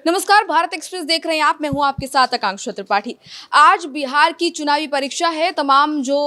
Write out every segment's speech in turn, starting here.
नमस्कार, भारत एक्सप्रेस देख रहे हैं आप। मैं हूं आपके साथ आकांक्षा त्रिपाठी। आज बिहार की चुनावी परीक्षा है। तमाम जो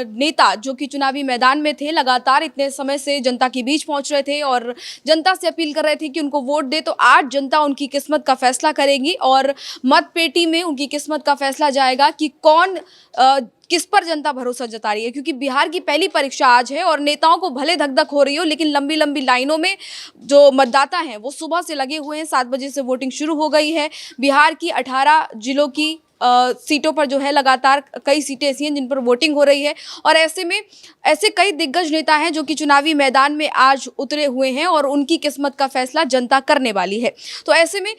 नेता जो कि चुनावी मैदान में थे, लगातार इतने समय से जनता के बीच पहुंच रहे थे और जनता से अपील कर रहे थे कि उनको वोट दे। तो आज जनता उनकी किस्मत का फैसला करेगी और मत पेटी में उनकी किस्मत का फैसला जाएगा कि कौन किस पर जनता भरोसा जता रही है। क्योंकि बिहार की पहली परीक्षा आज है और नेताओं को भले धक धक हो रही हो, लेकिन लंबी लंबी लाइनों में जो मतदाता हैं वो सुबह से लगे हुए हैं। 7 बजे से वोटिंग शुरू हो गई है। बिहार की 18 जिलों की सीटों पर जो है लगातार कई सीटें ऐसी हैं जिन पर वोटिंग हो रही है और ऐसे में ऐसे कई दिग्गज नेता हैं जो कि चुनावी मैदान में आज उतरे हुए हैं और उनकी किस्मत का फैसला जनता करने वाली है। तो ऐसे में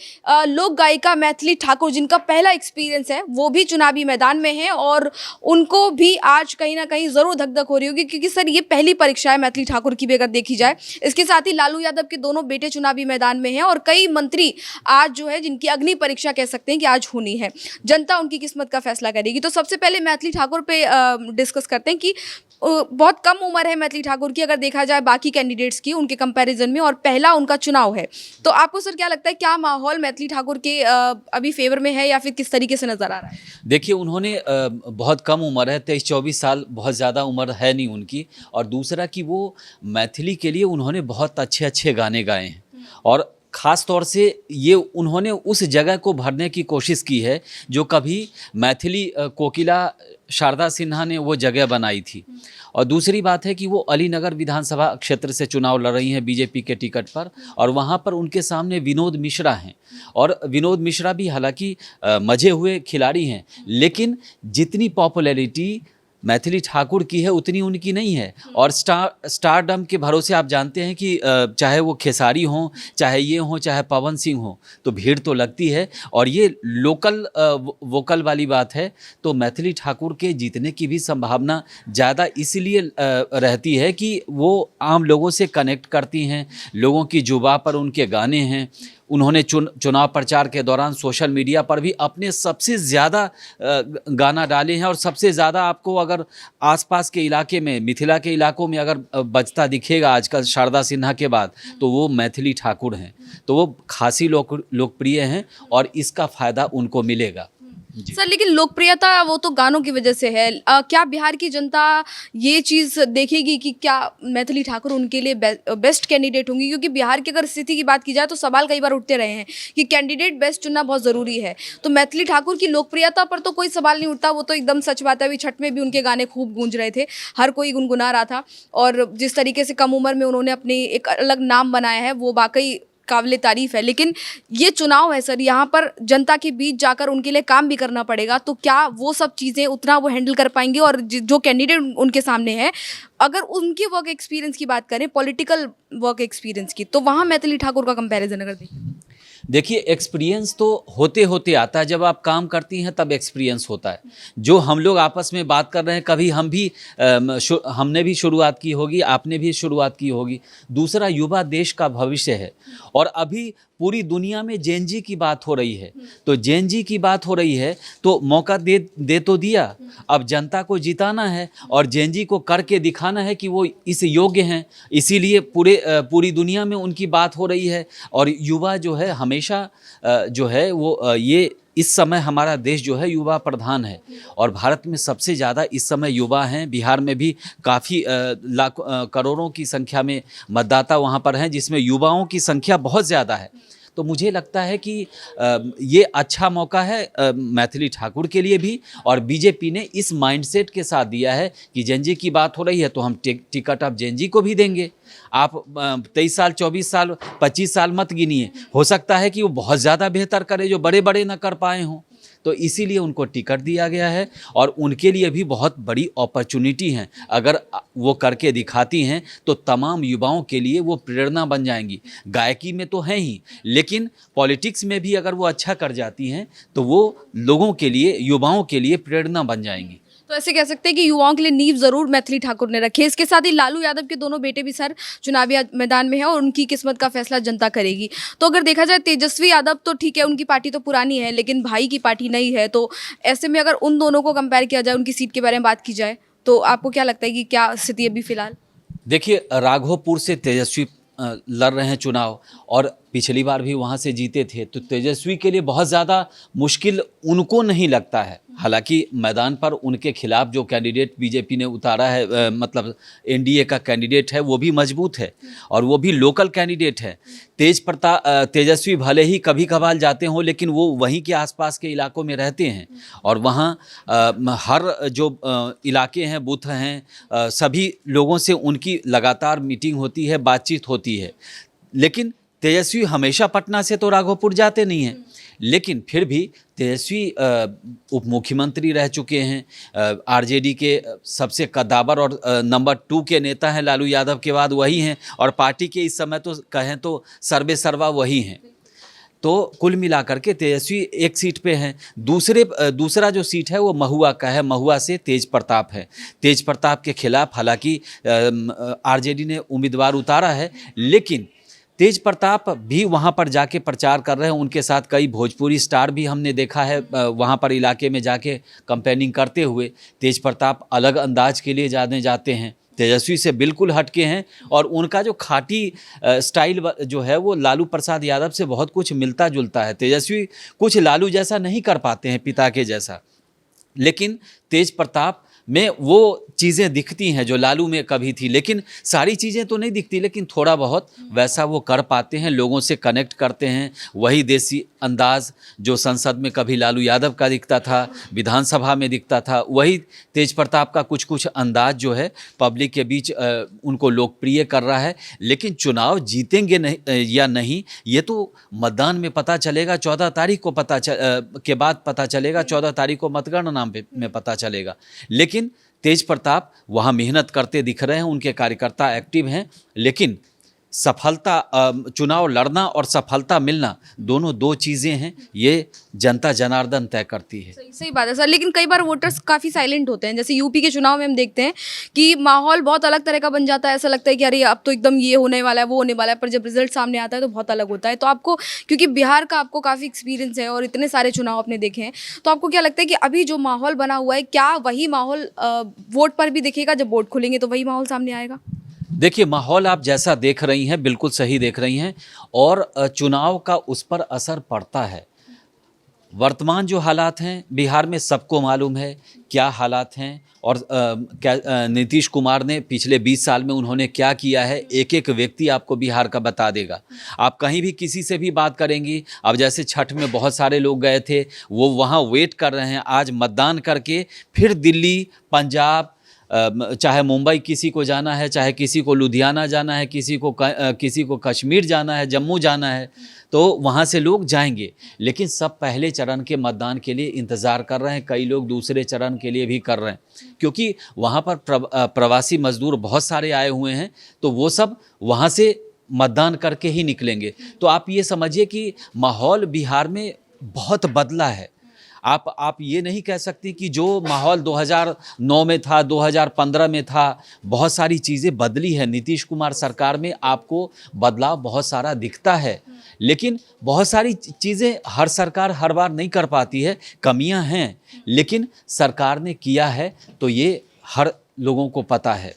लोक गायिका मैथिली ठाकुर, जिनका पहला एक्सपीरियंस है, वो भी चुनावी मैदान में है और उनको भी आज कहीं ना कहीं ज़रूर धक धक हो रही होगी, क्योंकि सर ये पहली परीक्षा है मैथिली ठाकुर की भी अगर देखी जाए। इसके साथ ही लालू यादव के दोनों बेटे चुनावी मैदान में हैं और कई मंत्री आज जो है जिनकी अग्नि परीक्षा कह सकते हैं कि आज होनी है। जनता उनकी किस्मत का फैसला करेगी। तो सबसे पहले मैथिली ठाकुर पे डिस्कस करते हैं कि बहुत कम उम्र है मैथिली ठाकुर की अगर देखा जाए बाकी कैंडिडेट्स की उनके कंपैरिजन में, और पहला उनका चुनाव है। तो आपको सर क्या लगता है, क्या माहौल मैथिली ठाकुर के अभी फेवर में है या फिर किस तरीके से नजर आ रहा है? देखिए, उन्होंने बहुत कम उम्र है, 23-24 साल, बहुत ज़्यादा उम्र है नहीं उनकी। और दूसरा कि वो मैथिली के लिए उन्होंने बहुत अच्छे अच्छे गाने गाए हैं और ख़ास तौर से ये उन्होंने उस जगह को भरने की कोशिश की है जो कभी मैथिली कोकिला शारदा सिन्हा ने वो जगह बनाई थी। और दूसरी बात है कि वो अलीनगर विधानसभा क्षेत्र से चुनाव लड़ रही हैं बीजेपी के टिकट पर और वहाँ पर उनके सामने विनोद मिश्रा हैं। और विनोद मिश्रा भी हालांकि मजे हुए खिलाड़ी हैं, लेकिन जितनी पॉपुलैरिटी मैथिली ठाकुर की है उतनी उनकी नहीं है। और स्टारडम के भरोसे आप जानते हैं कि चाहे वो खेसारी हों, चाहे ये हों, चाहे पवन सिंह हों, तो भीड़ तो लगती है। और ये लोकल वोकल वाली बात है, तो मैथिली ठाकुर के जीतने की भी संभावना ज़्यादा इसलिए रहती है कि वो आम लोगों से कनेक्ट करती हैं, लोगों की जुबां पर उनके गाने हैं। उन्होंने चुनाव प्रचार के दौरान सोशल मीडिया पर भी अपने सबसे ज़्यादा गाना डाले हैं और सबसे ज़्यादा आपको अगर आसपास के इलाके में, मिथिला के इलाकों में अगर बजता दिखेगा आजकल शारदा सिन्हा के बाद, तो वो मैथिली ठाकुर हैं। तो वो खासी लोकप्रिय हैं और इसका फ़ायदा उनको मिलेगा। सर लेकिन लोकप्रियता वो तो गानों की वजह से है। क्या बिहार की जनता ये चीज़ देखेगी कि क्या मैथिली ठाकुर उनके लिए बेस्ट कैंडिडेट होंगी? क्योंकि बिहार की अगर स्थिति की बात की जाए तो सवाल कई बार उठते रहे हैं कि कैंडिडेट बेस्ट चुनना बहुत ज़रूरी है। तो मैथिली ठाकुर की लोकप्रियता पर तो कोई सवाल नहीं उठता, वो तो एकदम सच बात है। अभी छठ में भी उनके गाने खूब गूंज रहे थे, हर कोई गुनगुना रहा था। और जिस तरीके से कम उम्र में उन्होंने अपनी एक अलग नाम बनाया है वो वाकई काबिले तारीफ है। लेकिन ये चुनाव है सर, यहाँ पर जनता के बीच जाकर उनके लिए काम भी करना पड़ेगा। तो क्या वो सब चीज़ें उतना वो हैंडल कर पाएंगे? और जो कैंडिडेट उनके सामने है, अगर उनकी वर्क एक्सपीरियंस की बात करें, पॉलिटिकल वर्क एक्सपीरियंस की, तो वहाँ मैथिली ठाकुर का कंपैरिजन अगर देखें। देखिए, एक्सपीरियंस तो होते होते आता है, जब आप काम करती हैं तब एक्सपीरियंस होता है। जो हम लोग आपस में बात कर रहे हैं, कभी हम भी हमने भी शुरुआत की होगी, आपने भी शुरुआत की होगी। दूसरा, युवा देश का भविष्य है और अभी पूरी दुनिया में जेन जी की बात हो रही है। तो जेन जी की बात हो रही है तो मौका दे तो दिया, अब जनता को जिताना है और जेन जी को करके दिखाना है कि वो इस योग्य हैं। इसीलिए पूरी दुनिया में उनकी बात हो रही है। और युवा जो है हमेशा जो है वो ये इस समय हमारा देश जो है युवा प्रधान है और भारत में सबसे ज़्यादा इस समय युवा हैं। बिहार में भी काफ़ी करोड़ों की संख्या में मतदाता वहाँ पर हैं, जिसमें युवाओं की संख्या बहुत ज़्यादा है। तो मुझे लगता है कि ये अच्छा मौका है मैथिली ठाकुर के लिए भी। और बीजेपी ने इस माइंडसेट के साथ दिया है कि जेन जी की बात हो रही है तो हम टिकट अब जेन जी को भी देंगे। आप 23 साल, 24 साल, 25 साल मत गिनिए, हो सकता है कि वो बहुत ज़्यादा बेहतर करे जो बड़े बड़े न कर पाए हों। तो इसीलिए उनको टिकट दिया गया है और उनके लिए भी बहुत बड़ी अपॉर्चुनिटी है। अगर वो करके दिखाती हैं तो तमाम युवाओं के लिए वो प्रेरणा बन जाएंगी। गायकी में तो हैं ही, लेकिन पॉलिटिक्स में भी अगर वो अच्छा कर जाती हैं तो वो लोगों के लिए, युवाओं के लिए प्रेरणा बन जाएंगी। तो ऐसे कह सकते हैं कि युवाओं के लिए नींव जरूर मैथिली ठाकुर ने रखी है। इसके साथ ही लालू यादव के दोनों बेटे भी सर चुनावी मैदान में है और उनकी किस्मत का फैसला जनता करेगी। तो अगर देखा जाए तेजस्वी यादव तो ठीक है, उनकी पार्टी तो पुरानी है, लेकिन भाई की पार्टी नई है। तो ऐसे में अगर उन दोनों को कंपेयर किया जाए, उनकी सीट के बारे में बात की जाए, तो आपको क्या लगता है कि क्या स्थिति अभी फिलहाल? देखिए, राघोपुर से तेजस्वी लड़ रहे हैं चुनाव और पिछली बार भी वहाँ से जीते थे, तो तेजस्वी के लिए बहुत ज़्यादा मुश्किल उनको नहीं लगता है। हालांकि मैदान पर उनके खिलाफ जो कैंडिडेट बीजेपी ने उतारा है, मतलब एनडीए का कैंडिडेट है, वो भी मजबूत है और वो भी लोकल कैंडिडेट है। तेजस्वी भले ही कभी कभार जाते हों, लेकिन वो वहीं के आसपास के इलाकों में रहते हैं और वहाँ हर जो इलाके हैं, बूथ हैं, सभी लोगों से उनकी लगातार मीटिंग होती है, बातचीत होती है। लेकिन तेजस्वी हमेशा पटना से तो राघोपुर जाते नहीं हैं, लेकिन फिर भी तेजस्वी उप मुख्यमंत्री रह चुके हैं। आरजेडी के सबसे कद्दावर और नंबर 2 के नेता हैं, लालू यादव के बाद वही हैं और पार्टी के इस समय तो कहें तो सर्वे सर्वा वही हैं। तो कुल मिलाकर के तेजस्वी एक सीट पे हैं। दूसरा जो सीट है वो महुआ का है। महुआ से तेज प्रताप है। तेज प्रताप के खिलाफ हालांकि आरजेडी ने उम्मीदवार उतारा है, लेकिन तेज प्रताप भी वहाँ पर जाके प्रचार कर रहे हैं। उनके साथ कई भोजपुरी स्टार भी हमने देखा है वहाँ पर इलाके में जाके कैंपेनिंग करते हुए। तेज प्रताप अलग अंदाज के लिए जाते हैं, तेजस्वी से बिल्कुल हटके हैं और उनका जो खाटी स्टाइल जो है वो लालू प्रसाद यादव से बहुत कुछ मिलता जुलता है। तेजस्वी कुछ लालू जैसा नहीं कर पाते हैं, पिता के जैसा, लेकिन तेज प्रताप में वो चीज़ें दिखती हैं जो लालू में कभी थी, लेकिन सारी चीज़ें तो नहीं दिखती, लेकिन थोड़ा बहुत वैसा वो कर पाते हैं, लोगों से कनेक्ट करते हैं। वही देसी अंदाज़ जो संसद में कभी लालू यादव का दिखता था, विधानसभा में दिखता था, वही तेज प्रताप का कुछ कुछ अंदाज जो है पब्लिक के बीच उनको लोकप्रिय कर रहा है। लेकिन चुनाव जीतेंगे नहीं या नहीं, ये तो मतदान में पता चलेगा। 14 तारीख को के बाद पता चलेगा, 14 तारीख को मतगणना में पता चलेगा। लेकिन तेज प्रताप वहाँ मेहनत करते दिख रहे हैं, उनके कार्यकर्ता एक्टिव हैं, लेकिन सफलता, चुनाव लड़ना और सफलता मिलना दोनों दो चीज़ें हैं, ये जनता जनार्दन तय करती है। सही बात है सर, लेकिन कई बार वोटर्स काफ़ी साइलेंट होते हैं। जैसे यूपी के चुनाव में हम देखते हैं कि माहौल बहुत अलग तरह का बन जाता है। ऐसा लगता है कि अरे अब तो एकदम ये होने वाला है, वो होने वाला है, पर जब रिजल्ट सामने आता है तो बहुत अलग होता है। तो आपको, क्योंकि बिहार का आपको काफ़ी एक्सपीरियंस है और इतने सारे चुनाव आपने देखे हैं, तो आपको क्या लगता है कि अभी जो माहौल बना हुआ है, क्या वही माहौल वोट पर भी दिखेगा? जब वोट खुलेंगे तो वही माहौल सामने आएगा? देखिए, माहौल आप जैसा देख रही हैं बिल्कुल सही देख रही हैं और चुनाव का उस पर असर पड़ता है। वर्तमान जो हालात हैं बिहार में सबको मालूम है क्या हालात हैं और नीतीश कुमार ने पिछले 20 साल में उन्होंने क्या किया है, एक एक व्यक्ति आपको बिहार का बता देगा। आप कहीं भी किसी से भी बात करेंगी, अब जैसे छठ में बहुत सारे लोग गए थे, वो वहाँ वेट कर रहे हैं आज मतदान करके फिर दिल्ली, पंजाब, चाहे मुंबई किसी को जाना है, चाहे किसी को लुधियाना जाना है, किसी को कश्मीर जाना है, जम्मू जाना है, तो वहाँ से लोग जाएंगे। लेकिन सब पहले चरण के मतदान के लिए इंतज़ार कर रहे हैं, कई लोग दूसरे चरण के लिए भी कर रहे हैं, क्योंकि वहाँ पर प्रवासी मजदूर बहुत सारे आए हुए हैं, तो वो सब वहाँ से मतदान करके ही निकलेंगे। तो आप ये समझिए कि माहौल बिहार में बहुत बदला है। आप ये नहीं कह सकती कि जो माहौल 2009 में था, 2015 में था, बहुत सारी चीज़ें बदली है। नीतीश कुमार सरकार में आपको बदलाव बहुत सारा दिखता है, लेकिन बहुत सारी चीज़ें हर सरकार हर बार नहीं कर पाती है, कमियां हैं, लेकिन सरकार ने किया है तो ये हर लोगों को पता है।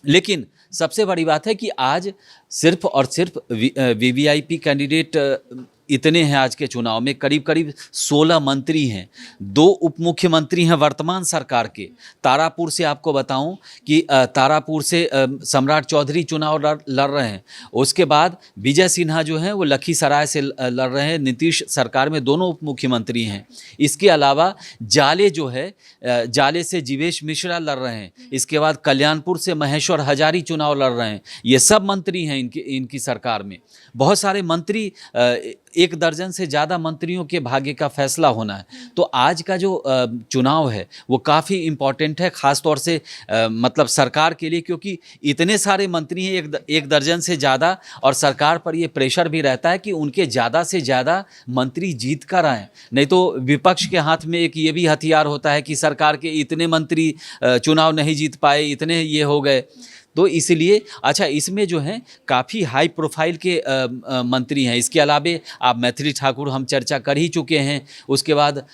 लेकिन सबसे बड़ी बात है कि आज सिर्फ और सिर्फ वीवीआईपी कैंडिडेट इतने हैं। आज के चुनाव में करीब करीब 16 मंत्री हैं, 2 उप मुख्यमंत्री हैं वर्तमान सरकार के। तारापुर से आपको बताऊं कि तारापुर से सम्राट चौधरी चुनाव लड़ रहे हैं। उसके बाद विजय सिन्हा जो हैं वो लखीसराय से लड़ रहे हैं। नीतीश सरकार में दोनों उप मुख्यमंत्री हैं। इसके अलावा जाले जो है, जाले से जीवेश मिश्रा लड़ रहे हैं। इसके बाद कल्याणपुर से महेश्वर हजारी चुनाव लड़ रहे हैं। ये सब मंत्री हैं इनकी सरकार में। बहुत सारे मंत्री, 1 दर्जन से ज़्यादा मंत्रियों के भाग्य का फैसला होना है। तो आज का जो चुनाव है वो काफ़ी इम्पॉर्टेंट है, ख़ास तौर से मतलब सरकार के लिए, क्योंकि इतने सारे मंत्री हैं, 1 दर्जन से ज़्यादा, और सरकार पर ये प्रेशर भी रहता है कि उनके ज़्यादा से ज़्यादा मंत्री जीत कर आएँ। नहीं तो विपक्ष के हाथ में एक ये भी हथियार होता है कि सरकार के इतने मंत्री चुनाव नहीं जीत पाए, इतने ये हो गए। तो इसलिए अच्छा, इसमें जो है काफ़ी हाई प्रोफाइल के मंत्री हैं। इसके अलावे आप मैथिली ठाकुर हम चर्चा कर ही चुके हैं। उसके बाद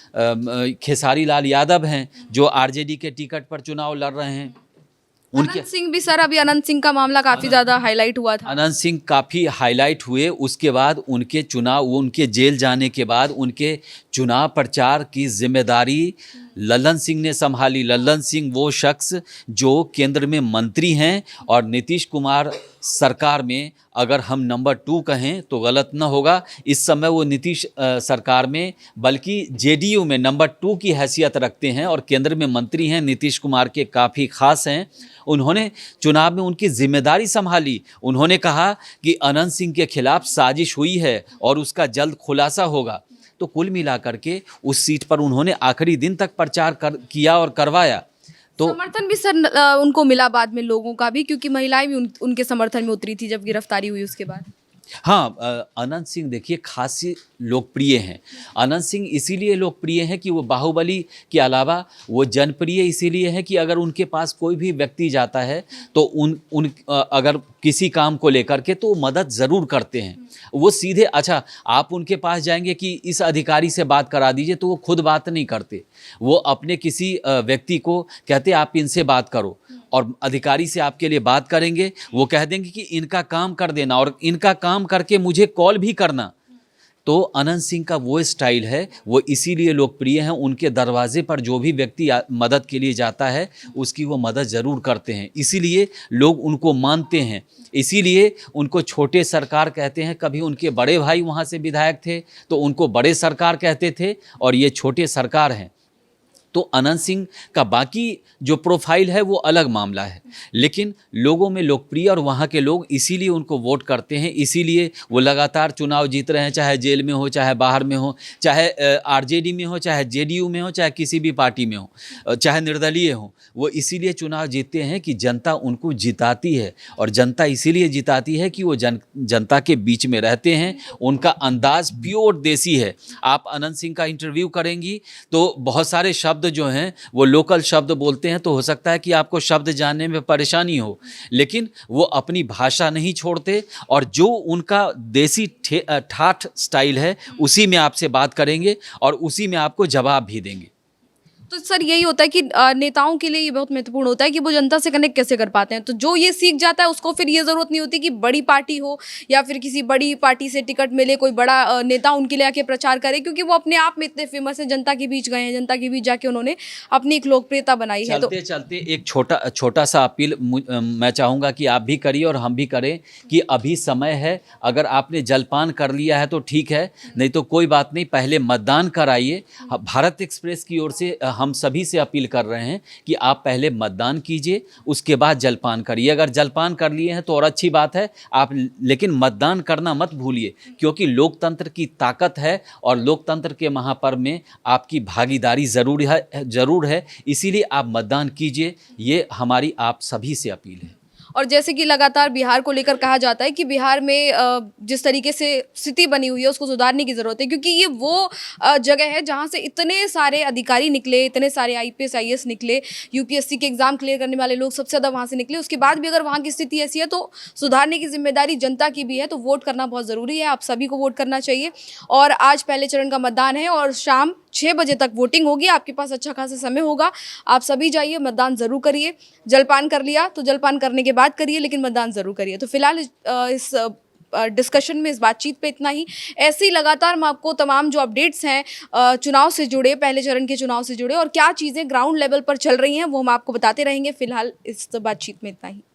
खेसारी लाल यादव हैं जो आरजेडी के टिकट पर चुनाव लड़ रहे हैं। उनके अनंत सिंह भी सर, अभी अनंत सिंह का मामला काफी ज्यादा हाईलाइट हुआ था। अनंत सिंह काफ़ी हाईलाइट हुए। उसके बाद उनके चुनाव, उनके जेल जाने के बाद उनके चुनाव प्रचार की जिम्मेदारी लल्लन सिंह ने संभाली। लल्लन सिंह वो शख्स जो केंद्र में मंत्री हैं और नीतीश कुमार सरकार में, अगर हम नंबर 2 कहें तो गलत न होगा, इस समय वो नीतीश सरकार में बल्कि जेडीयू में नंबर 2 की हैसियत रखते हैं और केंद्र में मंत्री हैं, नीतीश कुमार के काफ़ी खास हैं। उन्होंने चुनाव में उनकी जिम्मेदारी संभाली। उन्होंने कहा कि अनंत सिंह के खिलाफ साजिश हुई है और उसका जल्द खुलासा होगा। तो कुल मिलाकर के उस सीट पर उन्होंने आखिरी दिन तक प्रचार किया और करवाया। तो समर्थन भी सर उनको मिला बाद में लोगों का भी, क्योंकि महिलाएं भी उनके समर्थन में उतरी थी जब गिरफ्तारी हुई उसके बाद। हाँ, अनंत सिंह देखिए खासी लोकप्रिय हैं। अनंत सिंह इसीलिए लोकप्रिय हैं कि वो बाहुबली के अलावा वो जनप्रिय इसीलिए है कि अगर उनके पास कोई भी व्यक्ति जाता है तो अगर किसी काम को लेकर के तो मदद ज़रूर करते हैं। वो सीधे, अच्छा आप उनके पास जाएंगे कि इस अधिकारी से बात करा दीजिए, तो वो खुद बात नहीं करते। वो अपने किसी व्यक्ति को कहते आप इनसे बात करो और अधिकारी से आपके लिए बात करेंगे। वो कह देंगे कि इनका काम कर देना और इनका काम करके मुझे कॉल भी करना। तो अनंत सिंह का वो स्टाइल है, वो इसीलिए लोकप्रिय हैं। उनके दरवाजे पर जो भी व्यक्ति मदद के लिए जाता है उसकी वो मदद ज़रूर करते हैं, इसीलिए लोग उनको मानते हैं, इसीलिए उनको छोटे सरकार कहते हैं। कभी उनके बड़े भाई वहाँ से विधायक थे तो उनको बड़े सरकार कहते थे और ये छोटे सरकार हैं। तो अनंत सिंह का बाकी जो प्रोफाइल है वो अलग मामला है, लेकिन लोगों में लोकप्रिय और वहाँ के लोग इसीलिए उनको वोट करते हैं, इसीलिए वो लगातार चुनाव जीत रहे हैं, चाहे जेल में हो, चाहे बाहर में हो, चाहे आरजेडी में हो, चाहे जेडीयू में हो, चाहे किसी भी पार्टी में हो, चाहे निर्दलीय हो। वो इसीलिए चुनाव जीतते हैं कि जनता उनको जिताती है और जनता इसीलिए जिताती है कि वो जनता के बीच में रहते हैं। उनका अंदाज प्योर देसी है। आप अनंत सिंह का इंटरव्यू करेंगी तो बहुत सारे शब्द जो हैं वो लोकल शब्द बोलते हैं, तो हो सकता है कि आपको शब्द जानने में परेशानी हो, लेकिन वो अपनी भाषा नहीं छोड़ते और जो उनका देसी ठाठ स्टाइल है उसी में आपसे बात करेंगे और उसी में आपको जवाब भी देंगे। तो सर यही होता है कि नेताओं के लिए ये बहुत महत्वपूर्ण होता है कि वो जनता से कनेक्ट कैसे कर पाते हैं। तो जो ये सीख जाता है उसको फिर ये ज़रूरत नहीं होती कि बड़ी पार्टी हो या फिर किसी बड़ी पार्टी से टिकट मिले, कोई बड़ा नेता उनके लिए आके प्रचार करे, क्योंकि वो अपने आप में इतने फेमस हैं, जनता के बीच गए हैं, जनता के बीच जाके उन्होंने अपनी एक लोकप्रियता बनाई है। तो चलते चलते एक छोटा सा अपील मैं चाहूँगा कि आप भी करिए और हम भी करें कि अभी समय है। अगर आपने जलपान कर लिया है तो ठीक है, नहीं तो कोई बात नहीं, पहले मतदान कराइए। भारत एक्सप्रेस की ओर से हम सभी से अपील कर रहे हैं कि आप पहले मतदान कीजिए, उसके बाद जलपान करिए। अगर जलपान कर लिए हैं तो और अच्छी बात है आप, लेकिन मतदान करना मत भूलिए, क्योंकि लोकतंत्र की ताकत है और लोकतंत्र के महापर्व में आपकी भागीदारी ज़रूर है। इसीलिए आप मतदान कीजिए, ये हमारी आप सभी से अपील है। और जैसे कि लगातार बिहार को लेकर कहा जाता है कि बिहार में जिस तरीके से स्थिति बनी हुई है उसको सुधारने की ज़रूरत है, क्योंकि ये वो जगह है जहाँ से इतने सारे अधिकारी निकले, इतने सारे आईपीएस आईएएस निकले, यूपीएससी के एग्ज़ाम क्लियर करने वाले लोग सबसे ज़्यादा वहाँ से निकले। उसके बाद भी अगर वहाँ की स्थिति ऐसी है तो सुधारने की जिम्मेदारी जनता की भी है। तो वोट करना बहुत ज़रूरी है, आप सभी को वोट करना चाहिए। और आज पहले चरण का मतदान है और शाम 6 बजे तक वोटिंग होगी। आपके पास अच्छा खासा समय होगा, आप सभी जाइए, मतदान ज़रूर करिए। जलपान कर लिया तो जलपान करने के बाद करिए, लेकिन मतदान ज़रूर करिए। तो फिलहाल इस डिस्कशन में, इस बातचीत पे इतना ही। ऐसे ही लगातार मैं आपको तमाम जो अपडेट्स हैं चुनाव से जुड़े, पहले चरण के चुनाव से जुड़े और क्या चीज़ें ग्राउंड लेवल पर चल रही हैं वो हम आपको बताते रहेंगे। फिलहाल इस बातचीत में इतना ही।